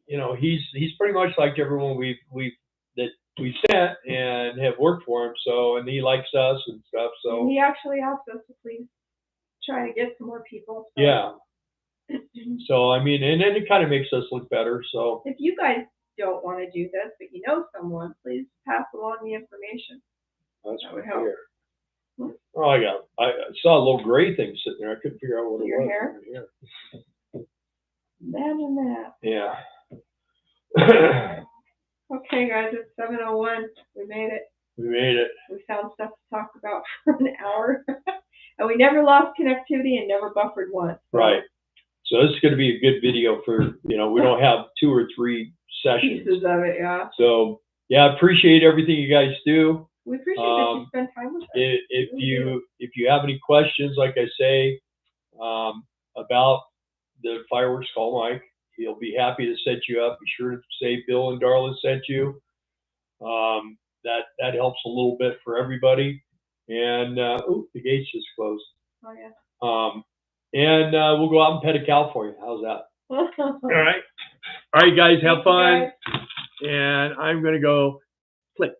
he's pretty much like everyone we sent and have worked for him. So, and he likes us and stuff. So and he actually asked us to please try to get some more people. So. Yeah. So I mean, and then it kind of makes us look better. So if you guys don't want to do this, but you know someone, please pass along the information. That would help. Oh, I saw a little gray thing sitting there. I couldn't figure out what it was. Your hair? Imagine that. Yeah. Okay, guys, it's 7:01. We made it. We found stuff to talk about for an hour. And we never lost connectivity and never buffered once. Right. So this is going to be a good video for, we don't have 2 or 3 sessions. Pieces of it, yeah. So, I appreciate everything you guys do. We appreciate that you spend time with us. If you have any questions, like I say, about the fireworks, call Mike. He'll be happy to set you up. Be sure to say Bill and Darla sent you. That helps a little bit for everybody. And the gates just closed. Oh yeah. And we'll go out and pet a cow for you. How's that? All right, guys, have fun. And I'm gonna go click.